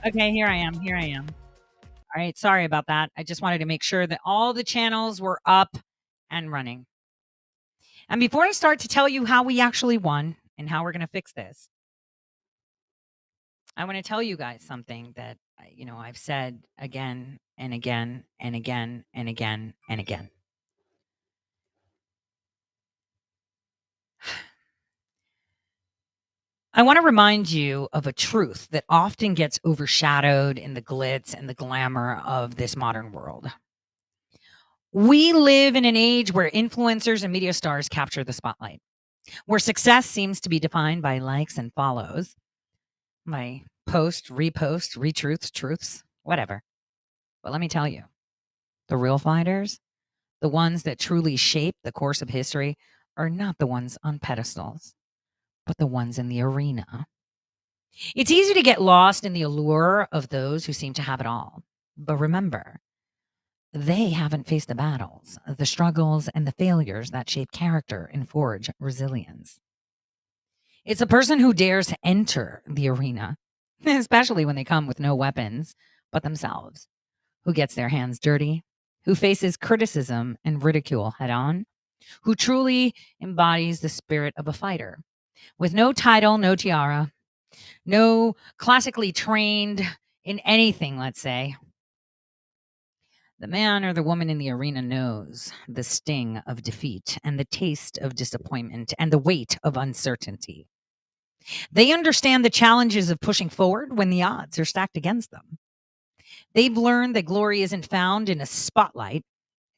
Okay, here I am. Here I am. All right, sorry about that. I just wanted to make sure that all the channels were up and running. And before I start to tell you how we actually won and how we're going to fix this, I want to tell you guys something that I've said again and again and again and again and again. I want to remind you of a truth that often gets overshadowed in the glitz and the glamour of this modern world. We live in an age where influencers and media stars capture the spotlight, where success seems to be defined by likes and follows, by post, repost, retruths, truths, whatever. But let me tell you, the real fighters, the ones that truly shape the course of history, are not the ones on pedestals, but the ones in the arena. It's easy to get lost in the allure of those who seem to have it all. But remember, they haven't faced the battles, the struggles, and the failures that shape character and forge resilience. It's a person who dares to enter the arena, especially when they come with no weapons but themselves, who gets their hands dirty, who faces criticism and ridicule head on, who truly embodies the spirit of a fighter, with no title, no tiara, no classically trained in anything, let's say. The man or the woman in the arena knows the sting of defeat and the taste of disappointment and the weight of uncertainty. They understand the challenges of pushing forward when the odds are stacked against them. They've learned that glory isn't found in a spotlight,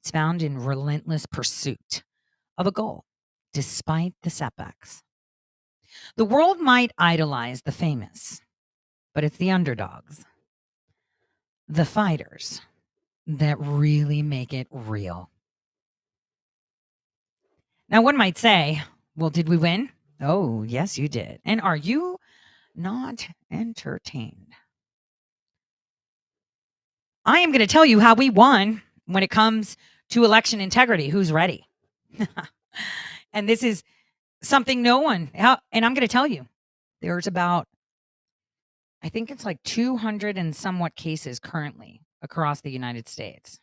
it's found in relentless pursuit of a goal, despite the setbacks. The world might idolize the famous, but it's the underdogs, the fighters, that really make it real. Now, one might say, well, did we win? Oh, yes, you did. And are you not entertained? I am going to tell you how we won when it comes to election integrity. Who's ready? And this is something no one, and I'm going to tell you, there's about, I think it's like 200 and somewhat cases currently across the United States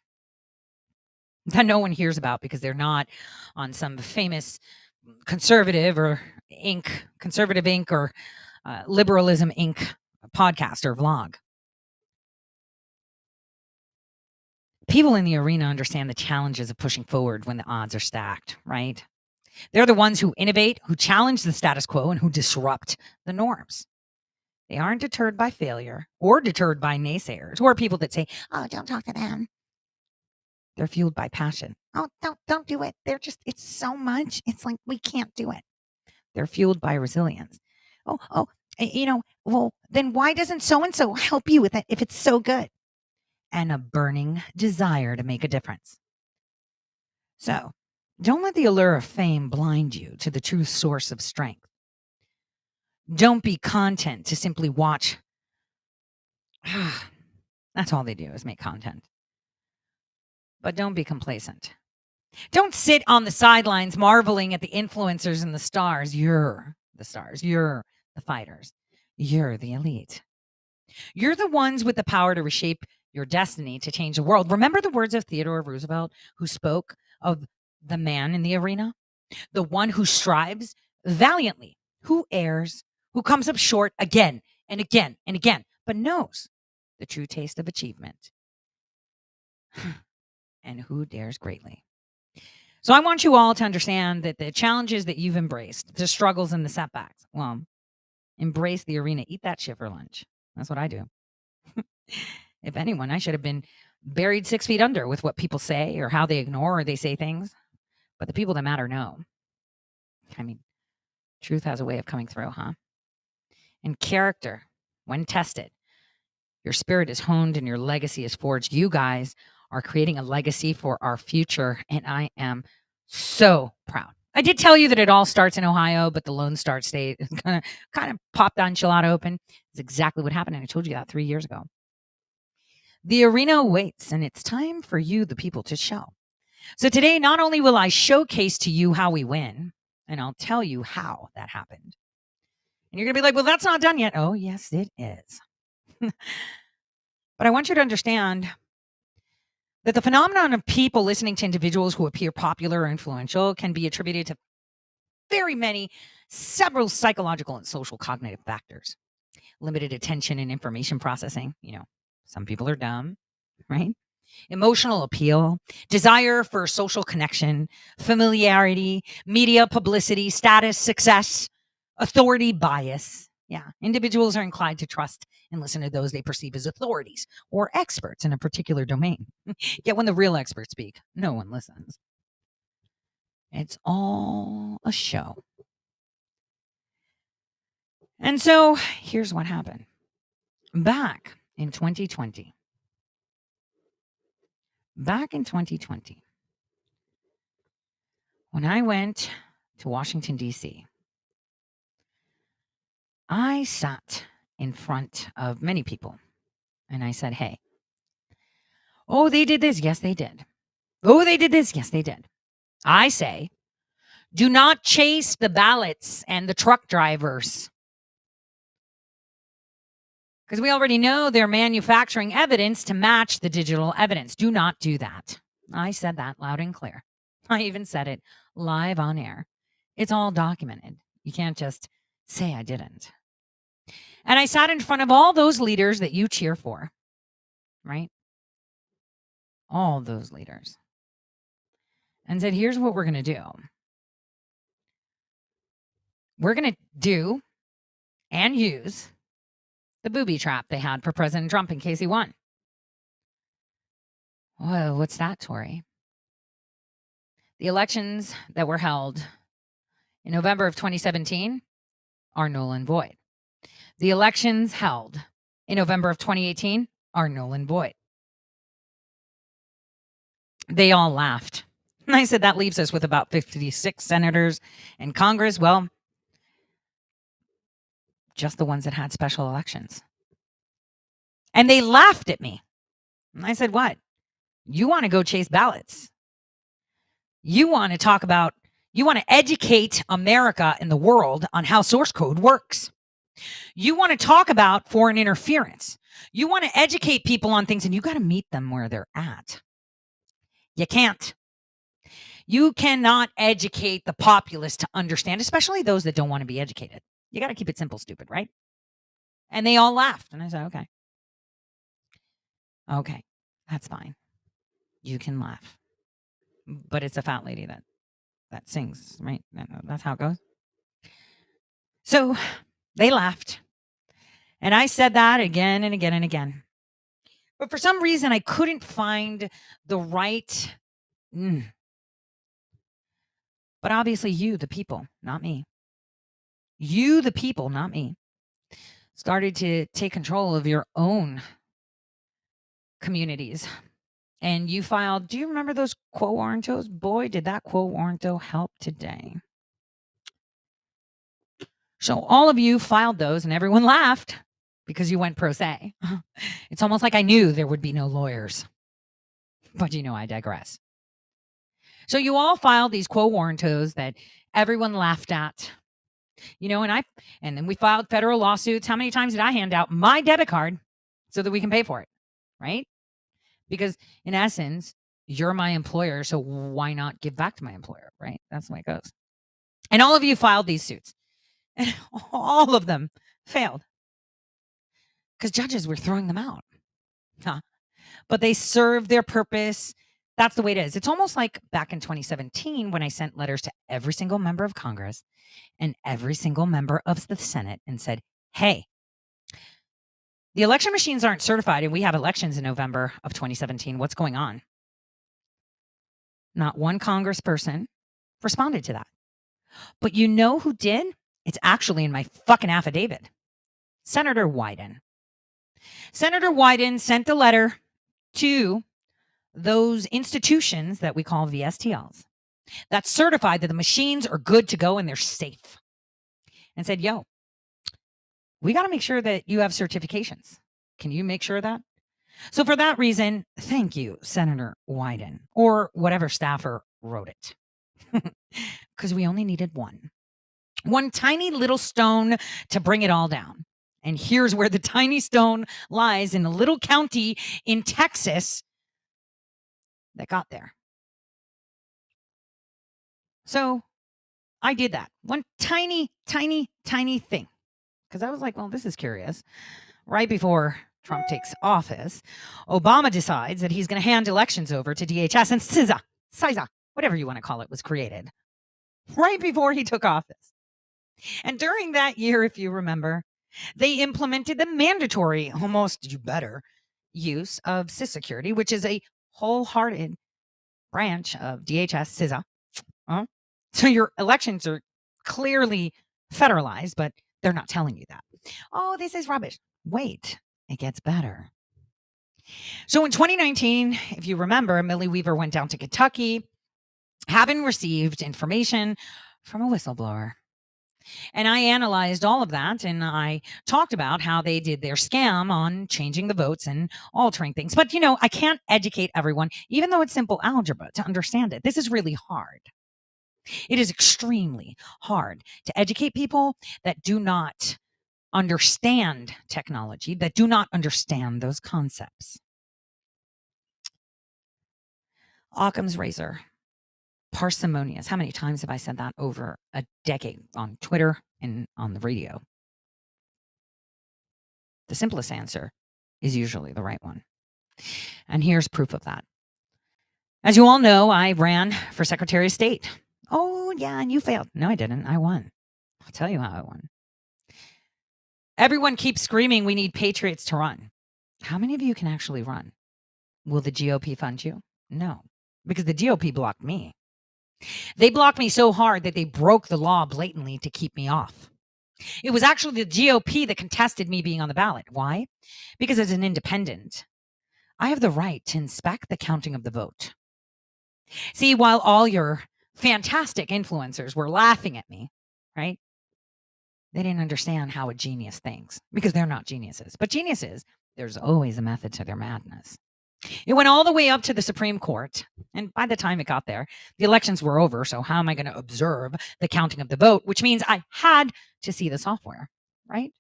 that no one hears about because they're not on some famous conservative or conservative Inc. or liberalism Inc. podcast or vlog. People in the arena understand the challenges of pushing forward when the odds are stacked, right? They're the ones who innovate, who challenge the status quo, and who disrupt the norms. They aren't deterred by failure or deterred by naysayers or people that say, "Oh, don't talk to them." They're fueled by passion. "Oh, don't do it. It's so much. It's like we can't do it." They're fueled by resilience. Oh, well, then why doesn't so and so help you with it if it's so good? And a burning desire to make a difference. So, don't let the allure of fame blind you to the true source of strength. Don't be content to simply watch. That's all they do is make content. But don't be complacent. Don't sit on the sidelines marveling at the influencers and the stars. You're the stars. You're the fighters. You're the elite. You're the ones with the power to reshape your destiny to change the world. Remember the words of Theodore Roosevelt, who spoke of the man in the arena? The one who strives valiantly, who errs, who comes up short again and again and again, but knows the true taste of achievement. And who dares greatly. So I want you all to understand that the challenges that you've embraced, the struggles and the setbacks, well, embrace the arena, eat that shit for lunch. That's what I do. If anyone, I should have been buried 6 feet under with what people say or how they ignore or they say things. But the people that matter know. I mean, truth has a way of coming through, huh? And character, when tested, your spirit is honed and your legacy is forged. You guys are creating a legacy for our future, and I am so proud. I did tell you that it all starts in Ohio, but the Lone Star State is kind of popped the enchilada open. It's exactly what happened, and I told you that 3 years ago. The arena waits, and it's time for you, the people, to show. So today, not only will I showcase to you how we win, and I'll tell you how that happened. And you're going to be like, well, that's not done yet. Oh, yes, it is. But I want you to understand that the phenomenon of people listening to individuals who appear popular or influential can be attributed to several psychological and social cognitive factors. Limited attention and information processing. Some people are dumb, right? Emotional appeal, desire for social connection, familiarity, media publicity, status, success, authority bias. Yeah, individuals are inclined to trust and listen to those they perceive as authorities or experts in a particular domain. Yet when the real experts speak, no one listens. It's all a show. And so here's what happened. Back in 2020, when I went to Washington, D.C., I sat in front of many people and I said, hey, oh, they did this. Yes, they did. Oh, they did this. Yes, they did. I say, do not chase the ballots and the truck drivers, because we already know they're manufacturing evidence to match the digital evidence. Do not do that. I said that loud and clear. I even said it live on air. It's all documented. You can't just say I didn't. And I sat in front of all those leaders that you cheer for, right? All those leaders. And said, here's what we're going to do. We're going to do and use the booby trap they had for President Trump in case he won. Whoa, what's that, Tori? The elections that were held in November of 2017 are null and void. The elections held in November of 2018 are null and void. They all laughed. And I said, that leaves us with about 56 senators in Congress. Well, just the ones that had special elections. And they laughed at me. And I said, what? You want to go chase ballots. You want to educate America and the world on how source code works. You want to talk about foreign interference. You want to educate people on things, and you got to meet them where they're at. You can't. You cannot educate the populace to understand, especially those that don't want to be educated. You got to keep it simple, stupid, right? And they all laughed. And I said, okay. Okay, that's fine. You can laugh. But it's a fat lady that sings, right? That's how it goes. So they laughed. And I said that again and again and again. But for some reason, I couldn't find the right. But obviously, you, the people, not me. You, the people, not me, started to take control of your own communities. And you filed, do you remember those quo warrantos? Boy, did that quo warranto help today. So all of you filed those and everyone laughed because you went pro se. It's almost like I knew there would be no lawyers. But I digress. So you all filed these quo warrantos that everyone laughed at. And then we filed federal lawsuits. How many times did I hand out my debit card so that we can pay for it? Right? Because in essence, you're my employer, so why not give back to my employer, right? That's the way it goes. And all of you filed these suits. And all of them failed. Because judges were throwing them out. But they served their purpose. That's the way it is. It's almost like back in 2017 when I sent letters to every single member of Congress and every single member of the Senate and said, hey, the election machines aren't certified and we have elections in November of 2017. What's going on? Not one congressperson responded to that. But you know who did? It's actually in my fucking affidavit. Senator Wyden. Senator Wyden sent a letter to those institutions that we call VSTLs that certified that the machines are good to go and they're safe. And said, yo, we got to make sure that you have certifications. Can you make sure of that? So for that reason, thank you, Senator Wyden, or whatever staffer wrote it. Because we only needed one tiny little stone to bring it all down. And here's where the tiny stone lies, in a little county in Texas that got there. So I did that. One tiny, tiny, tiny thing. Because I was like, well, this is curious. Right before Trump takes office, Obama decides that he's going to hand elections over to DHS, and CISA, whatever you want to call it, was created right before he took office. And during that year, if you remember, they implemented the mandatory, almost you better, use of CISSecurity, which is a wholehearted branch of DHS, CISA. So your elections are clearly federalized, but they're not telling you that. Oh, this is rubbish. Wait, it gets better. So in 2019, if you remember, Millie Weaver went down to Kentucky, having received information from a whistleblower. And I analyzed all of that, and I talked about how they did their scam on changing the votes and altering things. But, I can't educate everyone, even though it's simple algebra, to understand it. This is really hard. It is extremely hard to educate people that do not understand technology, that do not understand those concepts. Occam's razor. Parsimonious. How many times have I said that over a decade on Twitter and on the radio? The simplest answer is usually the right one. And here's proof of that. As you all know, I ran for Secretary of State. Oh, yeah, and you failed. No, I didn't. I won. I'll tell you how I won. Everyone keeps screaming, we need patriots to run. How many of you can actually run? Will the GOP fund you? No, because the GOP blocked me. They blocked me so hard that they broke the law blatantly to keep me off. It was actually the GOP that contested me being on the ballot. Why? Because as an independent, I have the right to inspect the counting of the vote. See, while all your fantastic influencers were laughing at me, right? They didn't understand how a genius thinks, because they're not geniuses. But geniuses, there's always a method to their madness. It went all the way up to the Supreme Court. And by the time it got there, the elections were over. So how am I going to observe the counting of the vote? Which means I had to see the software, right?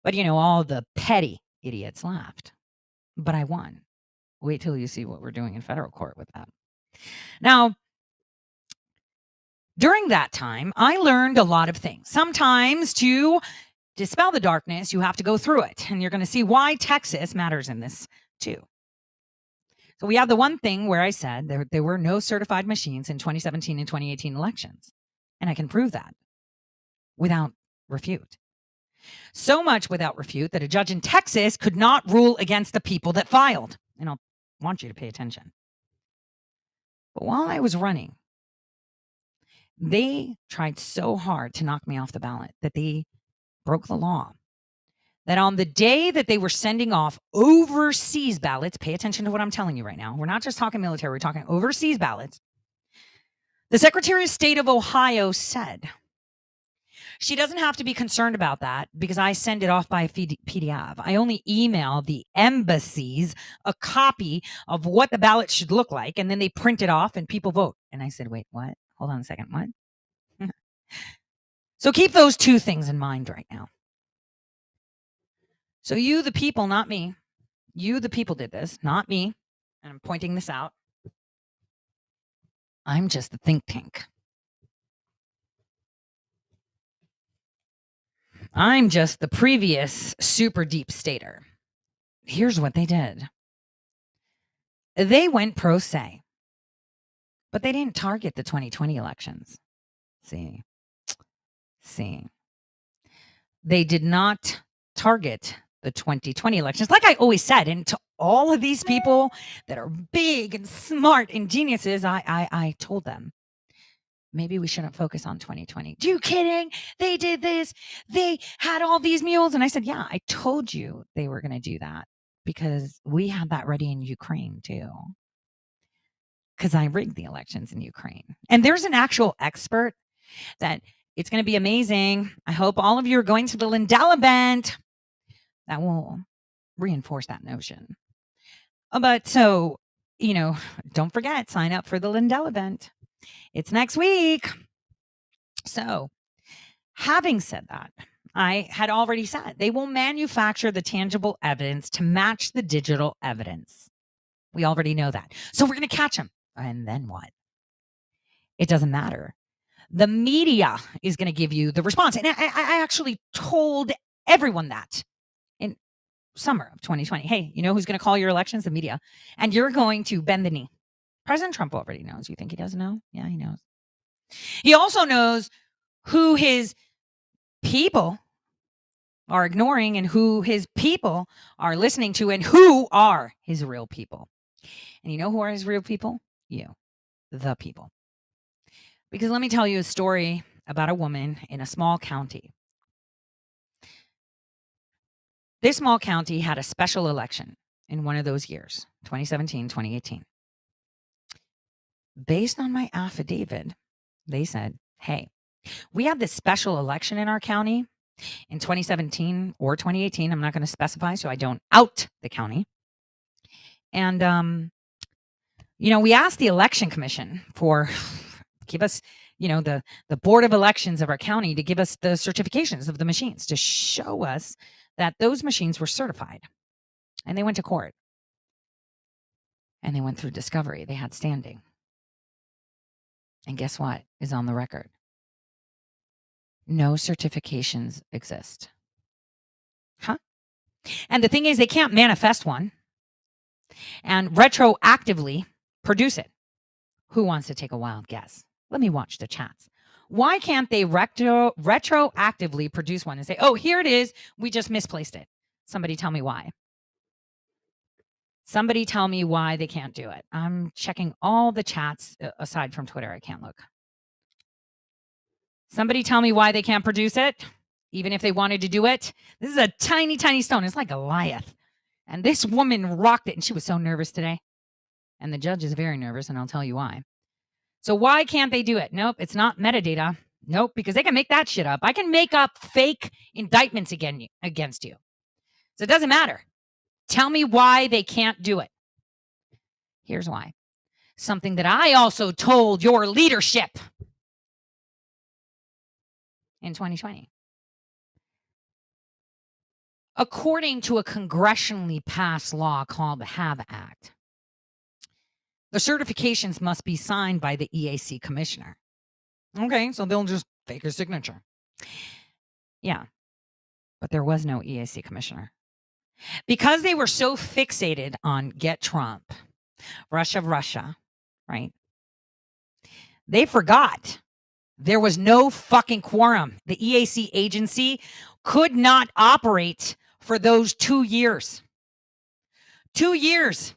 But, all the petty idiots laughed. But I won. Wait till you see what we're doing in federal court with that. Now, during that time, I learned a lot of things. Sometimes to dispel the darkness, you have to go through it. And you're going to see why Texas matters in this too. So we have the one thing where I said there were no certified machines in 2017 and 2018 elections. And I can prove that without refute. So much without refute that a judge in Texas could not rule against the people that filed. And I'll want you to pay attention. But while I was running, they tried so hard to knock me off the ballot that they broke the law. That on the day that they were sending off overseas ballots, pay attention to what I'm telling you right now. We're not just talking military, we're talking overseas ballots. The Secretary of State of Ohio said she doesn't have to be concerned about that because I send it off by PDF. I only email the embassies a copy of what the ballot should look like, and then they print it off and people vote. And I said, wait, what? Hold on a second, what? So keep those two things in mind right now. So you, the people, not me. You, the people, did this, not me. And I'm pointing this out. I'm just the think tank. I'm just the previous super deep stater. Here's what they did. They went pro se, but they didn't target the 2020 elections. See. They did not target the 2020 elections. Like I always said, and to all of these people that are big and smart and geniuses, I told them, maybe we shouldn't focus on 2020. You kidding? They did this. They had all these mules. And I said, yeah, I told you they were going to do that because we had that ready in Ukraine too. Because I rigged the elections in Ukraine. And there's an actual expert that it's going to be amazing. I hope all of you are going to the Lindell event. That will reinforce that notion. But so, don't forget, sign up for the Lindell event. It's next week. So, having said that, I had already said they will manufacture the tangible evidence to match the digital evidence. We already know that. So we're going to catch them. And then what? It doesn't matter. The media is going to give you the response. And I actually told everyone that in summer of 2020. Hey, you know who's going to call your elections? The media. And you're going to bend the knee. President Trump already knows. You think he doesn't know? Yeah, he knows. He also knows who his people are ignoring and who his people are listening to and who are his real people. And you know who are his real people? You, the people. Because let me tell you a story about a woman in a small county. This small county had a special election in one of those years, 2017, 2018. Based on my affidavit, they said, hey, we had this special election in our county in 2017 or 2018. I'm not going to specify so I don't out the county. And, we asked the election commission for give us, the board of elections of our county to give us the certifications of the machines to show us that those machines were certified. And they went to court. And they went through discovery. They had standing. And guess what is on the record? No certifications exist. Huh? And the thing is, they can't manifest one and retroactively produce it. Who wants to take a wild guess? Let me watch the chats. Why can't they retroactively produce one and say, oh, here it is. We just misplaced it. Somebody tell me why. Somebody tell me why they can't do it. I'm checking all the chats aside from Twitter. I can't look. Somebody tell me why they can't produce it, even if they wanted to do it. This is a tiny, tiny stone. It's like Goliath. And this woman rocked it, and she was so nervous today. And the judge is very nervous, and I'll tell you why. So why can't they do it? Nope, it's not metadata. Nope, because they can make that shit up. I can make up fake indictments against you. So it doesn't matter. Tell me why they can't do it. Here's why. Something that I also told your leadership in 2020. According to a congressionally passed law called the HAVE Act, the certifications must be signed by the EAC commissioner. Okay, so they'll just fake a signature. Yeah, but there was no EAC commissioner. Because they were so fixated on get Trump, Russia, right? They forgot there was no fucking quorum. The EAC agency could not operate for those 2 years. 2 years.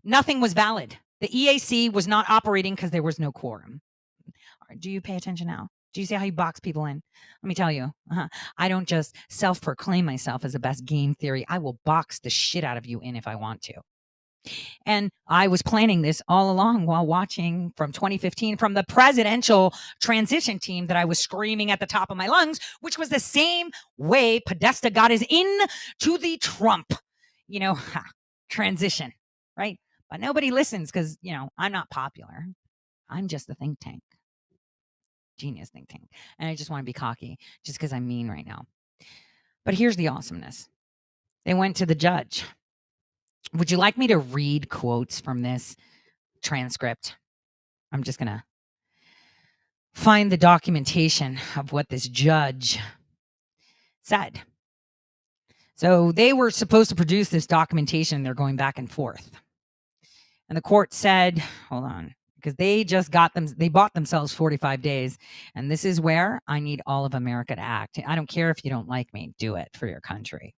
Nothing was valid. The EAC was not operating because there was no quorum. Do you pay attention now? Do you see how you box people in? Let me tell you, I don't just self-proclaim myself as the best game theory. I will box the shit out of you in if I want to. And I was planning this all along while watching from 2015 from the presidential transition team that I was screaming at the top of my lungs, which was the same way Podesta got us in to the Trump, transition, right? But nobody listens because, I'm not popular. I'm just the think tank. Genius think tank. And I just want to be cocky just because I'm mean right now. But here's the awesomeness. They went to the judge. Would you like me to read quotes from this transcript? I'm just going to find the documentation of what this judge said. So they were supposed to produce this documentation. They're going back and forth. And the court said, hold on, because they just they bought themselves 45 days. And this is where I need all of America to act. I don't care if you don't like me, do it for your country.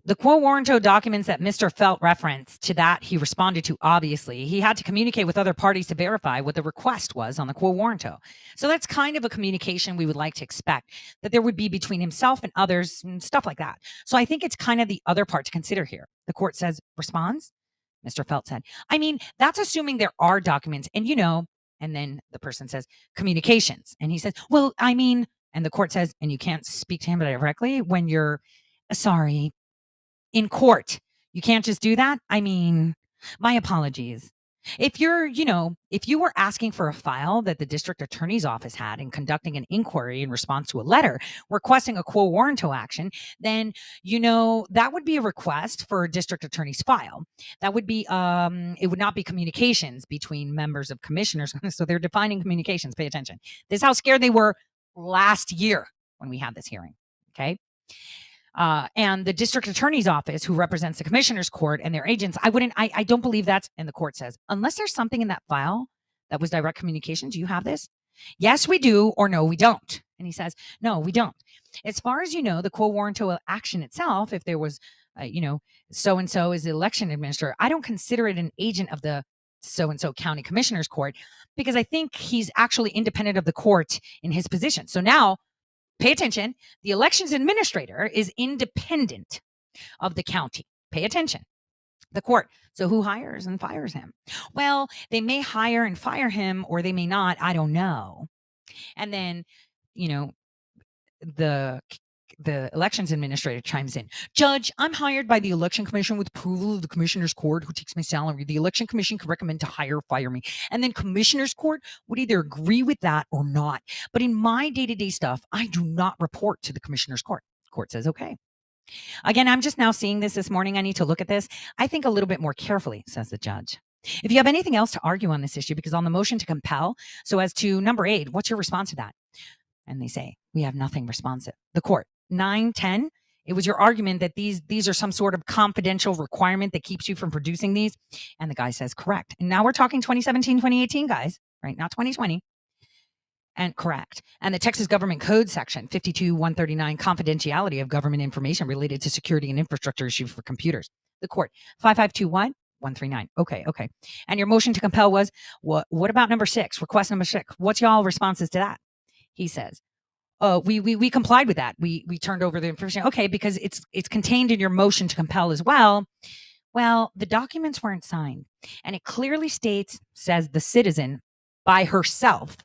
The quo warranto documents that Mr. Felt referenced to that he responded to, obviously. He had to communicate with other parties to verify what the request was on the quo warranto. So that's kind of a communication we would like to expect that there would be between himself and others and stuff like that. So I think it's kind of the other part to consider here. The court says, responds? Mr. Felt said, I mean, that's assuming there are documents and and then the person says, communications. And he says, well, I mean, and the court says, and you can't speak to him directly when you're sorry. In court, you can't just do that. I mean, my apologies. If if you were asking for a file that the district attorney's office had and conducting an inquiry in response to a letter requesting a quo warranto action, then, that would be a request for a district attorney's file. That would be, it would not be communications between members of commissioners. So they're defining communications. Pay attention. This is how scared they were last year when we had this hearing. Okay. And the district attorney's office, who represents the commissioner's court and their agents, I don't believe that's, and the court says, unless there's something in that file that was direct communication. Do you have this? Yes, we do, or no, we don't. And he says, no, we don't. As far as the quo warranto action itself, if there was, so and so is the election administrator, I don't consider it an agent of the so and so county commissioner's court, because I think he's actually independent of the court in his position. So now, pay attention. The elections administrator is independent of the county. Pay attention. The court. So who hires and fires him? Well, they may hire and fire him, or they may not. I don't know. And then, the elections administrator chimes in. Judge, I'm hired by the election commission with approval of the commissioner's court, who takes my salary. The election commission could recommend to hire or fire me. And then commissioner's court would either agree with that or not. But in my day-to-day stuff, I do not report to the commissioner's court. Court says, okay. Again, I'm just now seeing this morning. I need to look at this, I think, a little bit more carefully, says the judge. If you have anything else to argue on this issue, because on the motion to compel, so as to number 8, what's your response to that? And they say, we have nothing responsive. The court, 9-10, it was your argument that these are some sort of confidential requirement that keeps you from producing these. And the guy says, correct. And now we're talking 2017, 2018, guys, right? Not 2020. And correct. And the Texas Government Code section 52-139, confidentiality of government information related to security and infrastructure issues for computers. The court, 5521-139. Okay. And your motion to compel was, what about number 6, request number 6? What's y'all responses to that? He says, we complied with that. We turned over the information. Okay, because it's contained in your motion to compel as well. Well, the documents weren't signed, and it clearly says the citizen by herself.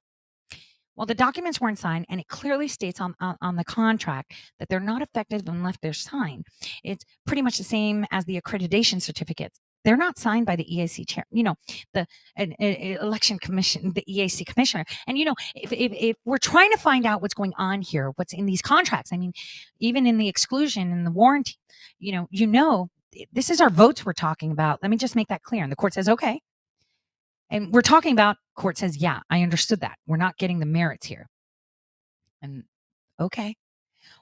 Well, the documents weren't signed, and it clearly states on the contract that they're not effective unless they're signed. It's pretty much the same as the accreditation certificates. They're not signed by the EAC chair, the election commission, the EAC commissioner. And, if we're trying to find out what's going on here, what's in these contracts, I mean, even in the exclusion and the warranty, this is our votes we're talking about. Let me just make that clear. And the court says, okay. And we're talking about, court says, yeah, I understood that. We're not getting the merits here. And okay.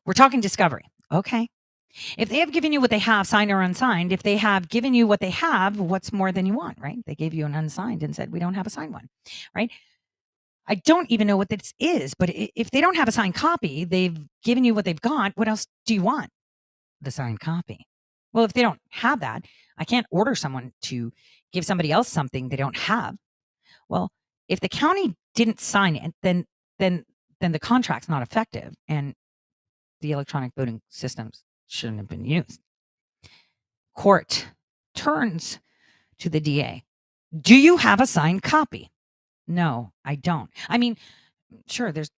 We're talking discovery. Okay. If they have given you what they have, signed or unsigned, if they have given you what they have, what's more than you want, right? They gave you an unsigned and said, we don't have a signed one, right? I don't even know what this is, but if they don't have a signed copy, they've given you what they've got. What else do you want? The signed copy. Well, if they don't have that, I can't order someone to give somebody else something they don't have. Well, if the county didn't sign it, then the contract's not effective, and the electronic voting systems shouldn't have been used. Court turns to the DA. Do you have a signed copy? No, I don't. I mean, sure, it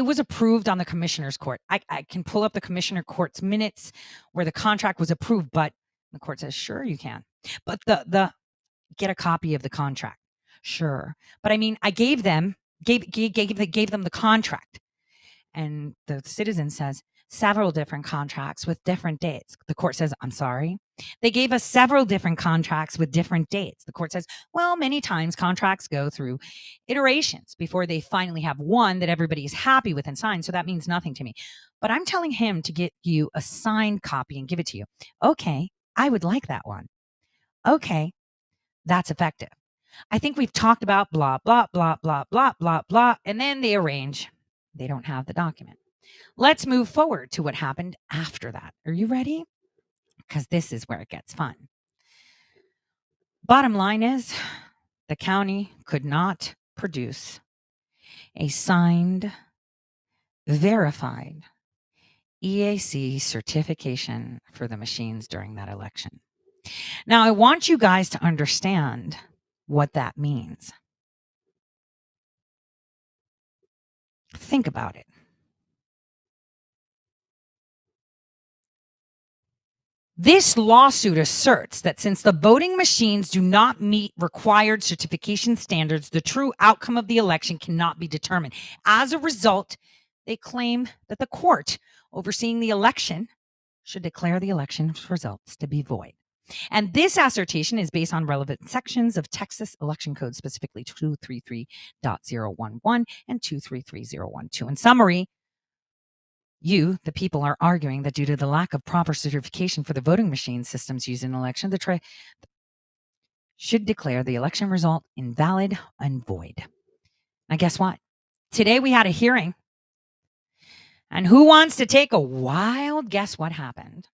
was approved on the commissioner's court. I can pull up the commissioner court's minutes where the contract was approved, but the court says, sure, you can. But the get a copy of the contract. Sure. But I mean, I gave them the contract. And the citizen says, several different contracts with different dates. The court says, I'm sorry. They gave us several different contracts with different dates. The court says, well, many times contracts go through iterations before they finally have one that everybody is happy with and signed. So that means nothing to me. But I'm telling him to get you a signed copy and give it to you. Okay, I would like that one. Okay, that's effective. I think we've talked about blah, blah, blah, blah, blah, blah, blah. And then they arrange. They don't have the document. Let's move forward to what happened after that. Are you ready? Because this is where it gets fun. Bottom line is, the county could not produce a signed, verified EAC certification for the machines during that election. Now, I want you guys to understand what that means. Think about it. This lawsuit asserts that since the voting machines do not meet required certification standards, the true outcome of the election cannot be determined. As a result, they claim that the court overseeing the election should declare the election's results to be void. And this assertion is based on relevant sections of Texas Election Code, specifically 233.011 and 233.012. In summary, you, the people, are arguing that due to the lack of proper certification for the voting machine systems used in an election, the should declare the election result invalid and void. Now, guess what? Today we had a hearing. And who wants to take a wild guess what happened?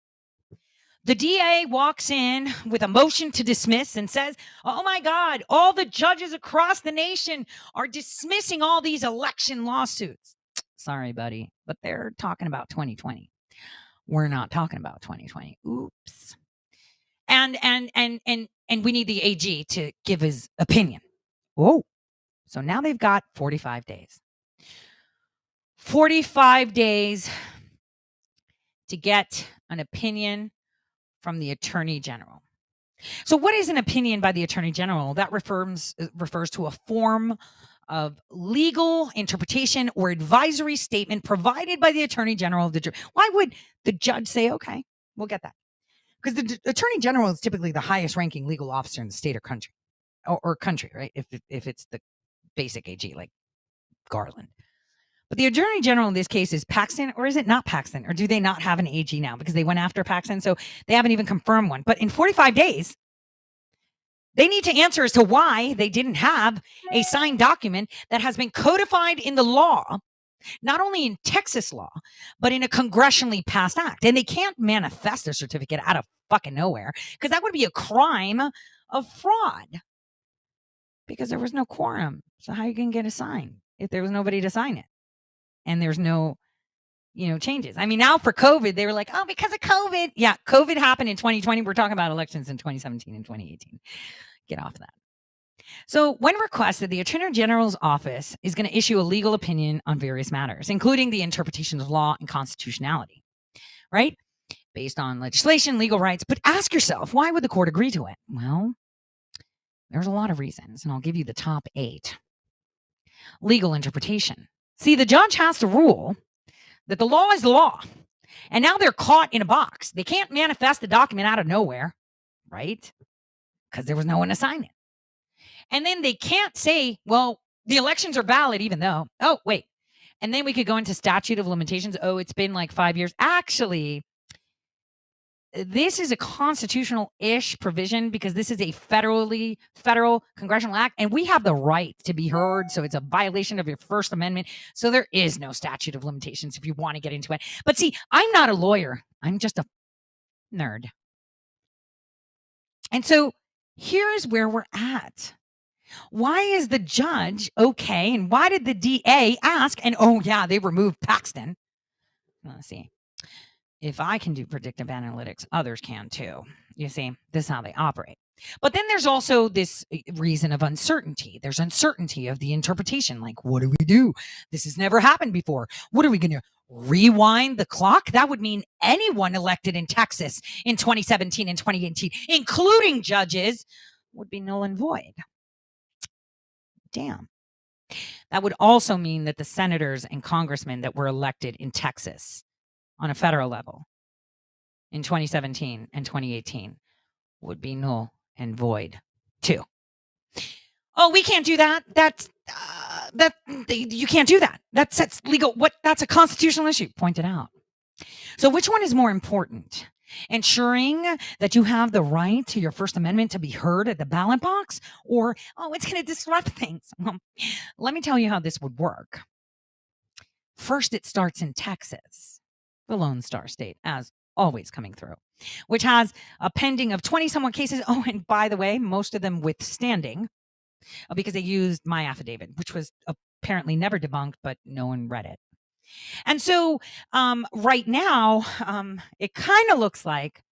The DA walks in with a motion to dismiss and says, oh my God, all the judges across the nation are dismissing all these election lawsuits. Sorry, buddy, but they're talking about 2020. We're not talking about 2020. Oops. And we need the AG to give his opinion. Oh, so now they've got 45 days. 45 days to get an opinion from the Attorney General. So what is an opinion by the Attorney General? That refers to a form of legal interpretation or advisory statement provided by the Attorney General of the jury. Why would the judge say, okay, we'll get that? Because the Attorney General is typically the highest ranking legal officer in the state or country, or country, right? If it's the basic AG, like Garland. But the Attorney General in this case is Paxton, or is it not Paxton? Or do they not have an AG now? Because they went after Paxton, so they haven't even confirmed one. But in 45 days, they need to answer as to why they didn't have a signed document that has been codified in the law, not only in Texas law, but in a congressionally passed act. And they can't manifest a certificate out of fucking nowhere, because that would be a crime of fraud, because there was no quorum. So how are you going to get a sign if there was nobody to sign it? And there's no, changes. I mean, now for COVID, they were like, oh, because of COVID. Yeah, COVID happened in 2020. We're talking about elections in 2017 and 2018. Get off that. So when requested, the Attorney General's office is going to issue a legal opinion on various matters, including the interpretation of law and constitutionality, right? Based on legislation, legal rights. But ask yourself, why would the court agree to it? Well, there's a lot of reasons, and I'll give you the top 8. Legal interpretation. See, the judge has to rule that the law is the law. And now they're caught in a box. They can't manifest the document out of nowhere, right? Because there was no one to sign it. And then they can't say, well, the elections are valid even though, oh, wait. And then we could go into statute of limitations. Oh, it's been like 5 years. Actually, this is a constitutional-ish provision because this is a federal congressional act, and we have the right to be heard. So it's a violation of your First Amendment. So there is no statute of limitations if you want to get into it. But see, I'm not a lawyer. I'm just a nerd. And so here's where we're at. Why is the judge okay? And why did the DA ask? And oh, yeah, they removed Paxton. Let's see. If I can do predictive analytics, others can too. You see, this is how they operate. But then there's also this reason of uncertainty. There's uncertainty of the interpretation. Like, what do we do? This has never happened before. What are we going to rewind the clock? That would mean anyone elected in Texas in 2017 and 2018, including judges, would be null and void. Damn. That would also mean that the senators and congressmen that were elected in Texas on a federal level in 2017 and 2018 would be null and void too. Oh, we can't do that. You can't do that. That's legal. That's a constitutional issue. Pointed out. So which one is more important? Ensuring that you have the right to your First Amendment to be heard at the ballot box, or, oh, it's going to disrupt things? Well, let me tell you how this would work. First, it starts in Texas, the Lone Star State, as always coming through, which has a pending of 20-somewhat cases. Oh, and by the way, most of them withstanding, because they used my affidavit, which was apparently never debunked, but no one read it. And so right now, it kind of looks like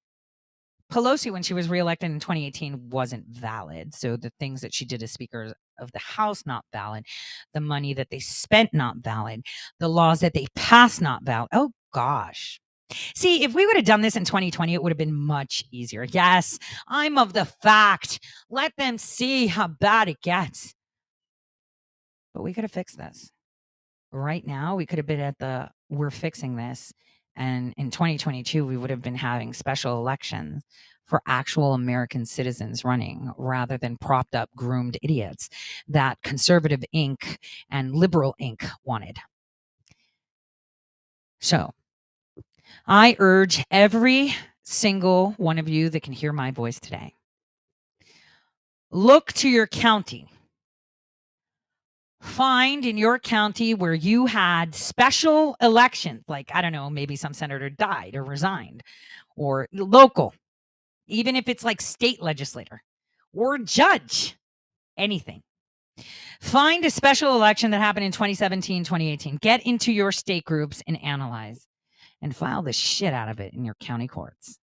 Pelosi, when she was reelected in 2018, wasn't valid. So the things that she did as Speaker of the House, not valid. The money that they spent, not valid. The laws that they passed, not valid. Oh, gosh. See, if we would have done this in 2020, it would have been much easier. Yes, I'm of the fact. Let them see how bad it gets. But we could have fixed this. Right now, we could have been at the we're fixing this. And in 2022, we would have been having special elections for actual American citizens running rather than propped up, groomed idiots that conservative Inc. and liberal Inc. wanted. So I urge every single one of you that can hear my voice today, look to your county. Find in your county where you had special elections, like, I don't know, maybe some senator died or resigned, or local, even if it's like state legislator or judge, anything. Find a special election that happened in 2017, 2018. Get into your state groups and analyze and file the shit out of it in your county courts.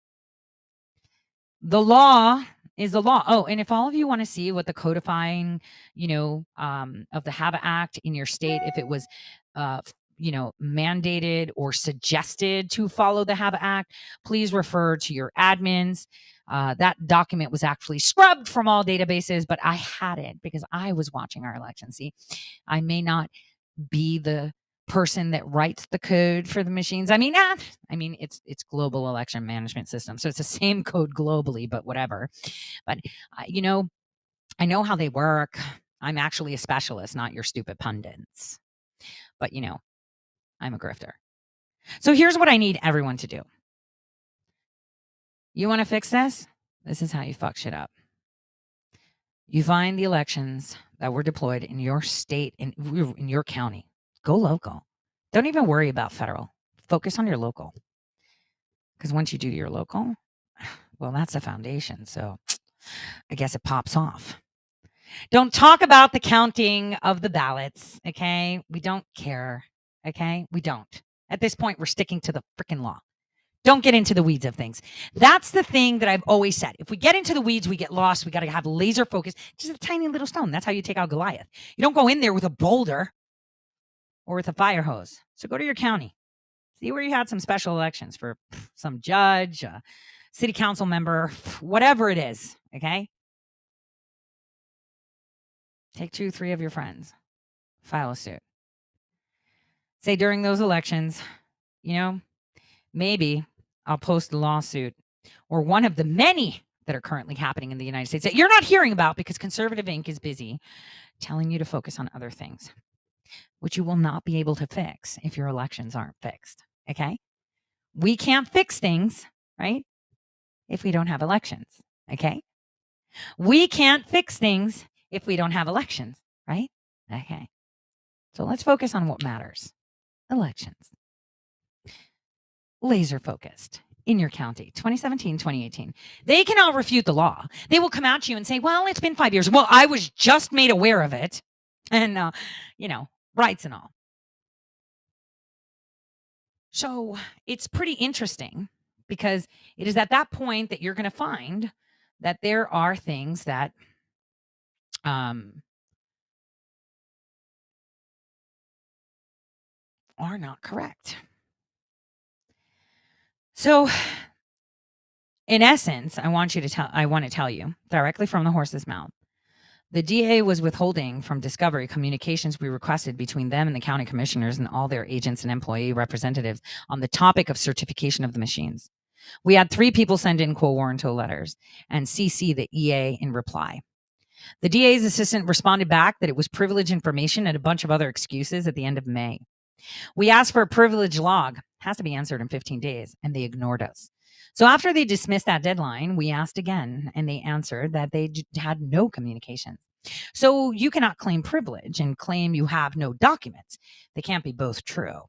The law is the law. Oh, and if all of you want to see what the codifying, of the HABA Act in your state, if it was, mandated or suggested to follow the HABA Act, please refer to your admins. That document was actually scrubbed from all databases, but I had it because I was watching our election. See, I may not be the person that writes the code for the machines. It's global election management system, so it's the same code globally, but whatever. But I know how they work. I'm actually a specialist, not your stupid pundits. But I'm a grifter. So here's what I need everyone to do. You want to fix this? This is how you fuck shit up. You find the elections that were deployed in your state, in your county. Go local. Don't even worry about federal. Focus on your local. Because once you do your local, well, that's the foundation. So I guess it pops off. Don't talk about the counting of the ballots, okay? We don't care, okay? We don't. At this point, we're sticking to the freaking law. Don't get into the weeds of things. That's the thing that I've always said. If we get into the weeds, we get lost. We got to have laser focus. Just a tiny little stone. That's how you take out Goliath. You don't go in there with a boulder or with a fire hose. So go to your county. See where you had some special elections for some judge, a city council member, whatever it is, okay? Take 2, 3 of your friends. File a suit. Say during those elections, maybe I'll post a lawsuit or one of the many that are currently happening in the United States that you're not hearing about because Conservative Inc. is busy telling you to focus on other things, which you will not be able to fix if your elections aren't fixed, okay? We can't fix things, right, if we don't have elections, okay? We can't fix things if we don't have elections, right? Okay. So let's focus on what matters. Elections. Laser focused in your county, 2017, 2018. They cannot refute the law. They will come at you and say, well, it's been 5 years. Well, I was just made aware of it. And, rights and all. So it's pretty interesting because it is at that point that you're going to find that there are things that are not correct. So in essence, I want to tell you directly from the horse's mouth. The DA was withholding from Discovery communications we requested between them and the county commissioners and all their agents and employee representatives on the topic of certification of the machines. We had 3 people send in quo warranto letters and CC the EA in reply. The DA's assistant responded back that it was privileged information and a bunch of other excuses at the end of May. We asked for a privilege log, has to be answered in 15 days, and they ignored us. So after they dismissed that deadline, we asked again, and they answered that they had no communications. So you cannot claim privilege and claim you have no documents. They can't be both true.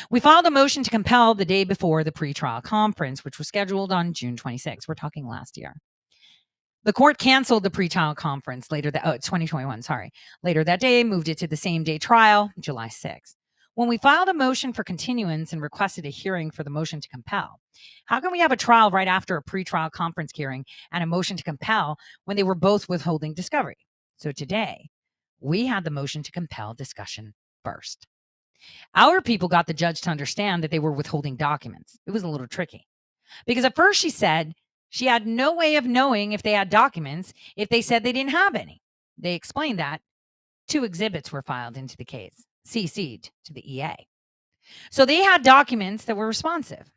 We filed a motion to compel the day before the pretrial conference, which was scheduled on June 26. We're talking last year. The court canceled the pretrial conference 2021, later that day, moved it to the same day trial, July 6th. When we filed a motion for continuance and requested a hearing for the motion to compel, how can we have a trial right after a pretrial conference hearing and a motion to compel when they were both withholding discovery? So today, we had the motion to compel discussion first. Our people got the judge to understand that they were withholding documents. It was a little tricky because at first she said she had no way of knowing if they had documents if they said they didn't have any. They explained that 2 exhibits were filed into the case, CC'd to the EA. So they had documents that were responsive.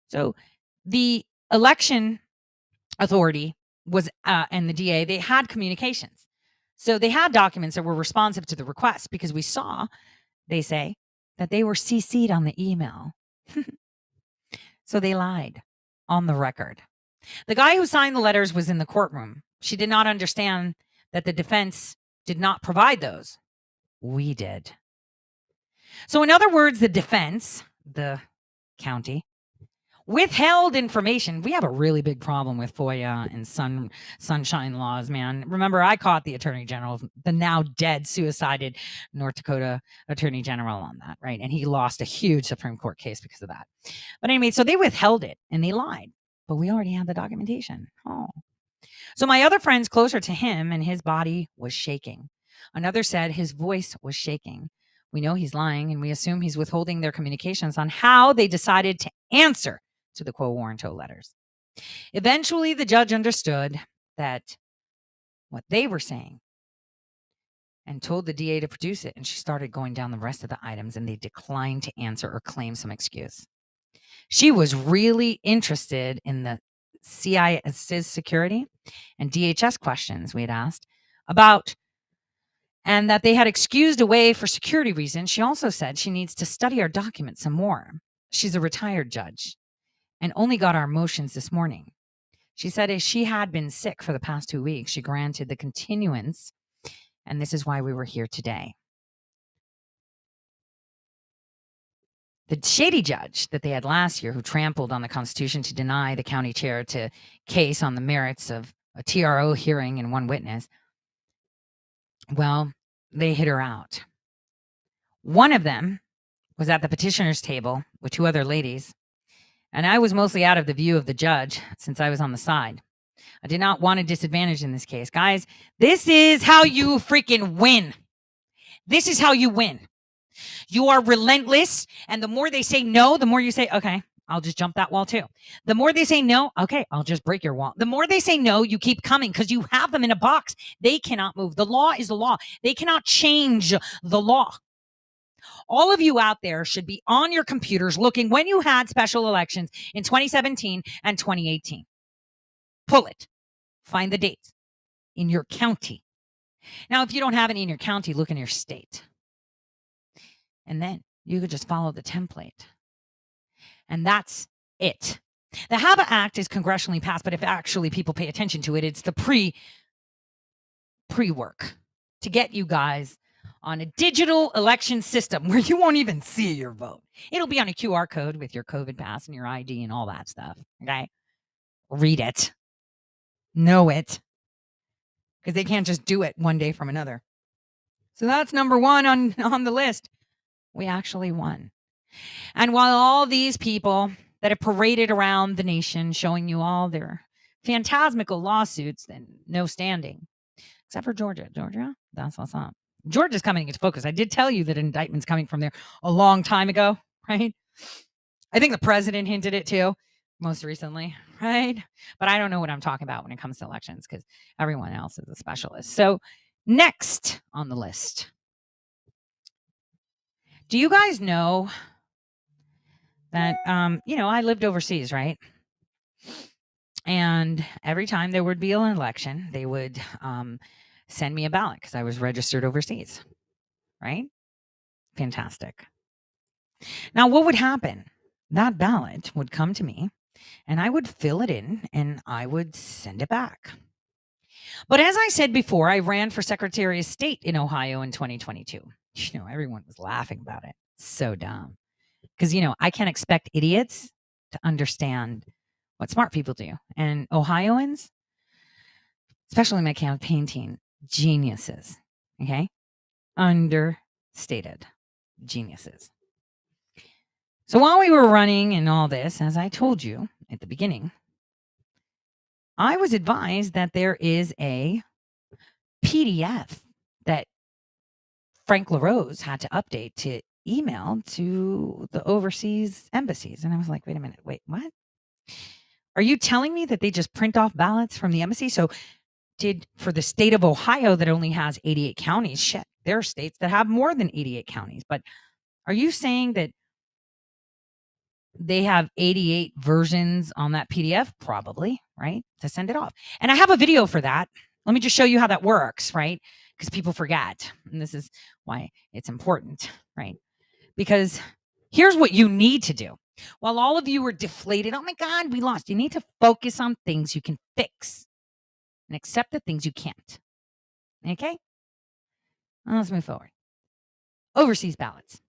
So the election authority was and the DA, they had communications. So they had documents that were responsive to the request because we saw, they say, that they were CC'd on the email. So they lied on the record. The guy who signed the letters was in the courtroom. She did not understand that the defense did not provide those. We did. So in other words, the defense, the county, withheld information. We have a really big problem with FOIA and sunshine laws, man. Remember, I caught the attorney general, the now dead, suicided North Dakota attorney general on that, right? And he lost a huge Supreme Court case because of that. But anyway, so they withheld it and they lied, but we already had the documentation. Oh. So my other friends closer to him, and his body was shaking. Another said his voice was shaking. We know he's lying, and we assume he's withholding their communications on how they decided to answer to the quo warranto letters. Eventually, the judge understood that what they were saying and told the DA to produce it, and she started going down the rest of the items, and they declined to answer or claim some excuse. She was really interested in the CIS's security and DHS questions we had asked about, and that they had excused away for security reasons. She also said she needs to study our documents some more. She's a retired judge and only got our motions this morning. She said if she had been sick for the past 2 weeks, she granted the continuance, and this is why we were here today. The shady judge that they had last year who trampled on the Constitution to deny the county chair to case on the merits of a TRO hearing and one witness, well, they hit her out. One of them was at the petitioner's table with 2 other ladies, and I was mostly out of the view of the judge since I was on the side. I did not want a disadvantage in this case. Guys, this is how you freaking win. This is how you win. You are relentless, and the more they say no, the more you say, okay, I'll just jump that wall too. The more they say no, okay, I'll just break your wall. The more they say no, you keep coming because you have them in a box. They cannot move. The law is the law. They cannot change the law. All of you out there should be on your computers looking when you had special elections in 2017 and 2018. Pull it. Find the dates in your county. Now, if you don't have any in your county, look in your state. And then you could just follow the template. And that's it. The HAVA Act is congressionally passed, but if actually people pay attention to it, it's the pre-work to get you guys on a digital election system where you won't even see your vote. It'll be on a QR code with your COVID pass and your ID and all that stuff. Okay? Read it. Know it. Because they can't just do it one day from another. So that's number 1 on the list. We actually won. And while all these people that have paraded around the nation showing you all their phantasmical lawsuits and no standing, except for Georgia. Georgia, that's what's up. Georgia's coming into focus. I did tell you that indictment's coming from there a long time ago, right? I think the president hinted it too, most recently, right? But I don't know what I'm talking about when it comes to elections because everyone else is a specialist. So next on the list. Do you guys know that, I lived overseas, right? And every time there would be an election, they would send me a ballot because I was registered overseas, right? Fantastic. Now, what would happen? That ballot would come to me and I would fill it in and I would send it back. But as I said before, I ran for Secretary of State in Ohio in 2022. Everyone was laughing about it. So dumb. Because, I can't expect idiots to understand what smart people do. And Ohioans, especially my campaign team, geniuses. Okay? Understated geniuses. So while we were running and all this, as I told you at the beginning, I was advised that there is a PDF that Frank LaRose had to update to email to the overseas embassies. And I was like, wait a minute, wait, what? Are you telling me that they just print off ballots from the embassy? So for the state of Ohio that only has 88 counties, shit, there are states that have more than 88 counties. But are you saying that they have 88 versions on that PDF? Probably, right? To send it off. And I have a video for that. Let me just show you how that works, right? Because people forget. And this is why it's important, right? Because here's what you need to do. While all of you are deflated, oh my God, we lost. You need to focus on things you can fix and accept the things you can't. Okay? Now let's move forward. Overseas ballots.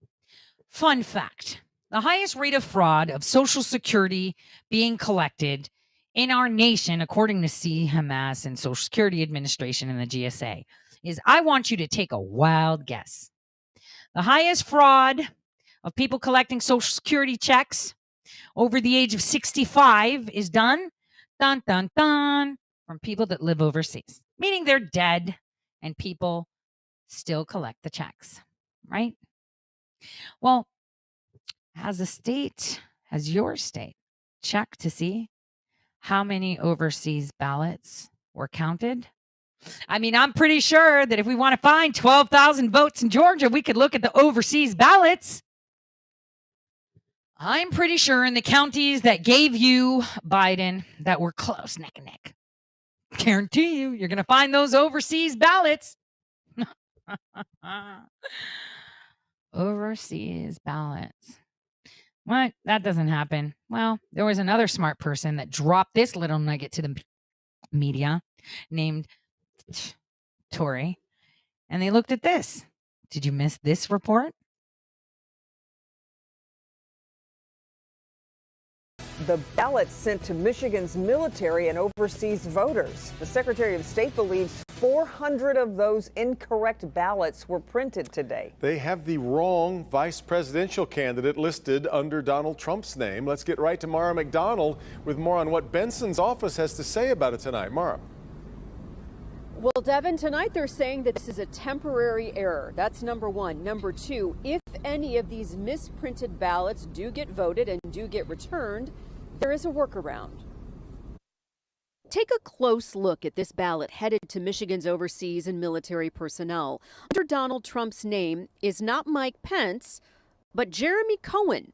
Fun fact. The highest rate of fraud of Social Security being collected in our nation, according to CMS and Social Security Administration and the GSA, is, I want you to take a wild guess. The highest fraud of people collecting Social Security checks over the age of 65 is done, dun, dun, dun, from people that live overseas, meaning they're dead and people still collect the checks, right? Well, has your state checked to see how many overseas ballots were counted? I mean, I'm pretty sure that if we want to find 12,000 votes in Georgia, we could look at the overseas ballots. I'm pretty sure in the counties that gave you Biden that were close, neck and neck. Guarantee you're going to find those overseas ballots. Overseas ballots. What? That doesn't happen. Well, there was another smart person that dropped this little nugget to the media named Tori, and they looked at this. Did you miss this report? The ballots sent to Michigan's military and overseas voters. The Secretary of State believes 400 of those incorrect ballots were printed today. They have the wrong vice presidential candidate listed under Donald Trump's name. Let's get right to Mara McDonald with more on what Benson's office has to say about it tonight. Mara. Well, Devin, tonight they're saying that this is a temporary error. That's number one. Number two, if any of these misprinted ballots do get voted and do get returned, there is a workaround. Take a close look at this ballot headed to Michigan's overseas and military personnel. Under Donald Trump's name is not Mike Pence, but Jeremy Cohen.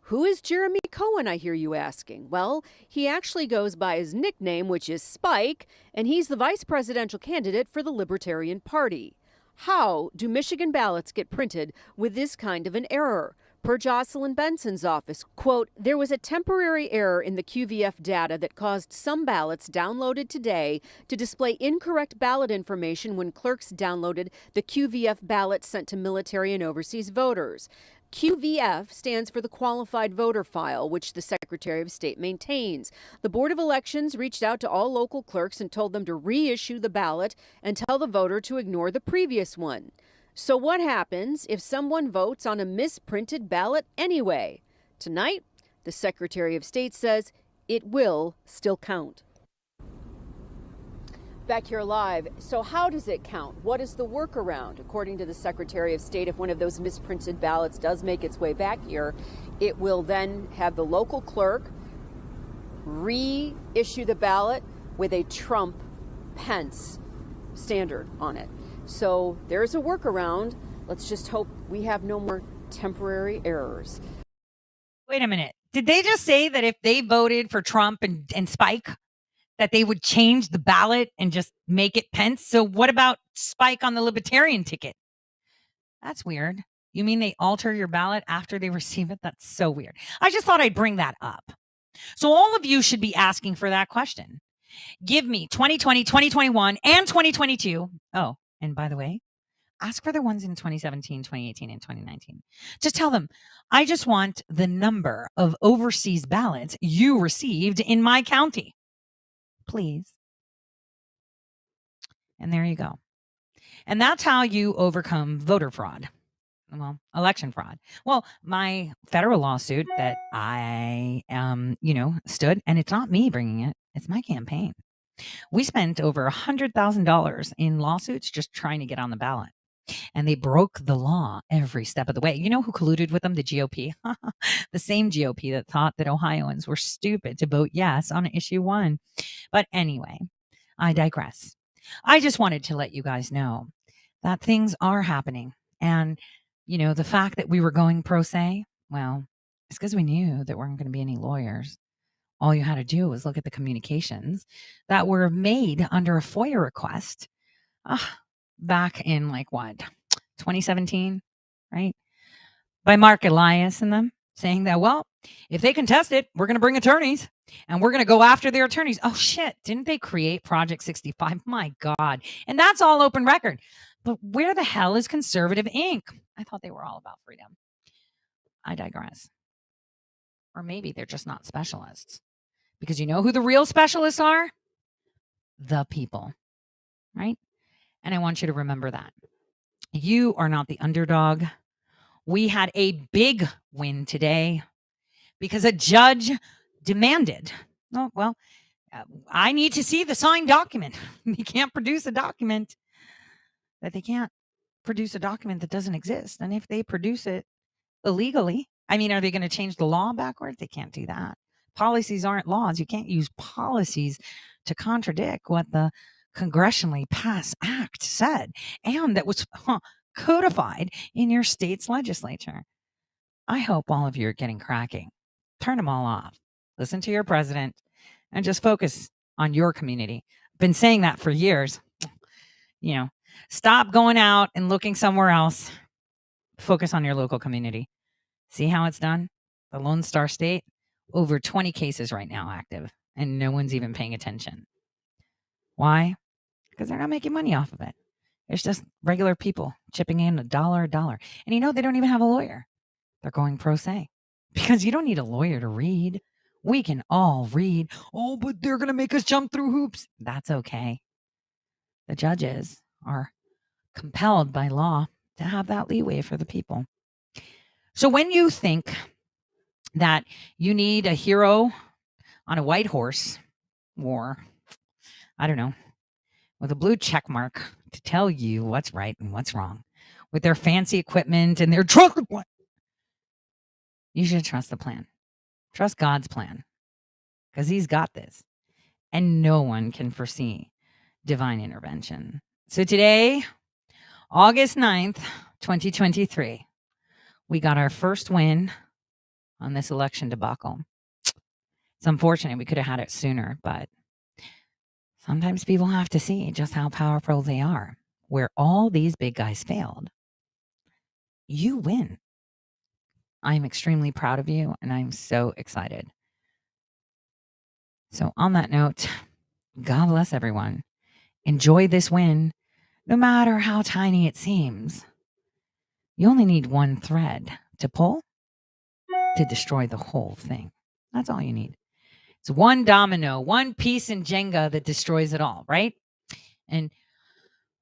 Who is Jeremy Cohen, I hear you asking? Well, he actually goes by his nickname, which is Spike, and he's the vice presidential candidate for the Libertarian Party. How do Michigan ballots get printed with this kind of an error? Per Jocelyn Benson's office, quote, there was a temporary error in the QVF data that caused some ballots downloaded today to display incorrect ballot information when clerks downloaded the QVF ballot sent to military and overseas voters. QVF stands for the Qualified Voter File, which the Secretary of State maintains. The Board of Elections reached out to all local clerks and told them to reissue the ballot and tell the voter to ignore the previous one. So what happens if someone votes on a misprinted ballot anyway? Tonight, the Secretary of State says it will still count. Back here live. So how does it count? What is the workaround? According to the Secretary of State, if one of those misprinted ballots does make its way back here, it will then have the local clerk reissue the ballot with a Trump-Pence standard on it. So there's a workaround. Let's just hope we have no more temporary errors. Wait a minute. Did they just say that if they voted for Trump and Spike, that they would change the ballot and just make it Pence? So what about Spike on the Libertarian ticket? That's weird. You mean they alter your ballot after they receive it? That's so weird. I just thought I'd bring that up. So all of you should be asking for that question. Give me 2020, 2021, and 2022. Oh, and by the way, ask for the ones in 2017, 2018, and 2019. Just tell them, I just want the number of overseas ballots you received in my county. Please. And there you go. And that's how you overcome voter fraud. Well, election fraud. Well, my federal lawsuit that I, stood, and it's not me bringing it, it's my campaign. We spent over $100,000 in lawsuits just trying to get on the ballot. and they broke the law every step of the way. You know who colluded with them? The GOP. The same GOP that thought that Ohioans were stupid to vote yes on issue 1. But anyway, I digress. I just wanted to let you guys know that things are happening. And, the fact that we were going pro se, well, it's because we knew there weren't going to be any lawyers. All you had to do was look at the communications that were made under a FOIA request back in 2017, right? By Mark Elias and them saying that, well, if they contest it, we're going to bring attorneys and we're going to go after their attorneys. Oh, shit. Didn't they create Project 65? My God. And that's all open record. But where the hell is Conservative Inc.? I thought they were all about freedom. I digress. Or maybe they're just not specialists. Because you know who the real specialists are? The people, right? And I want you to remember that. You are not the underdog. We had a big win today because a judge demanded, I need to see the signed document. You can't produce a document that doesn't exist. And if they produce it illegally, are they going to change the law backwards? They can't do that. Policies aren't laws. You can't use policies to contradict what the congressionally passed act said and that was codified in your state's legislature. I hope all of you are getting cracking. Turn them all off. Listen to your president and just focus on your community. I've been saying that for years. Stop going out and looking somewhere else. Focus on your local community. See how it's done? The Lone Star State, over 20 cases right now active, and no one's even paying attention. Why? Because they're not making money off of it. It's just regular people chipping in $1 a dollar. And they don't even have a lawyer. They're going pro se because you don't need a lawyer to read. We can all read. Oh, but they're going to make us jump through hoops. That's okay. The judges are compelled by law to have that leeway for the people. So when you think that you need a hero on a white horse or, with a blue check mark to tell you what's right and what's wrong with their fancy equipment and their truck, you should trust the plan. Trust God's plan because he's got this and no one can foresee divine intervention. So today, August 9th, 2023, we got our first win on this election debacle. It's unfortunate we could have had it sooner, but sometimes people have to see just how powerful they are. Where all these big guys failed, you win. I'm extremely proud of you, and I'm so excited. So on that note, God bless everyone. Enjoy this win, no matter how tiny it seems. You only need one thread to pull to destroy the whole thing. That's all you need. It's one domino, one piece in Jenga that destroys it all, right? And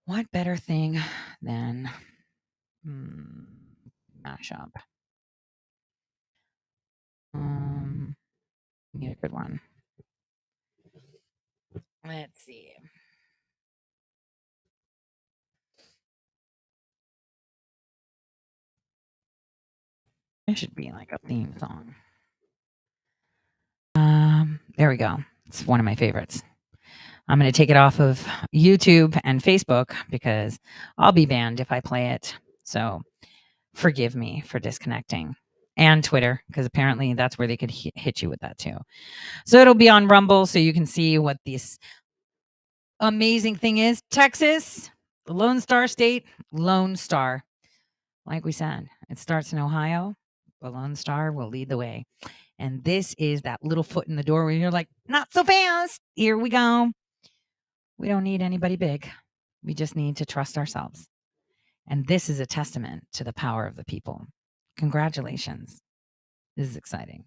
what better thing than mashup? Need a good one. Let's see. It should be like a theme song. There we go. It's one of my favorites. I'm going to take it off of YouTube and Facebook because I'll be banned if I play it. So forgive me for disconnecting. And Twitter, because apparently that's where they could hit you with that too. So it'll be on Rumble so you can see what this amazing thing is. Texas, Lone Star State, Lone Star. Like we said, it starts in Ohio, but Lone Star will lead the way. And this is that little foot in the door where you're like, not so fast. Here we go. We don't need anybody big. We just need to trust ourselves. And this is a testament to the power of the people. Congratulations. This is exciting.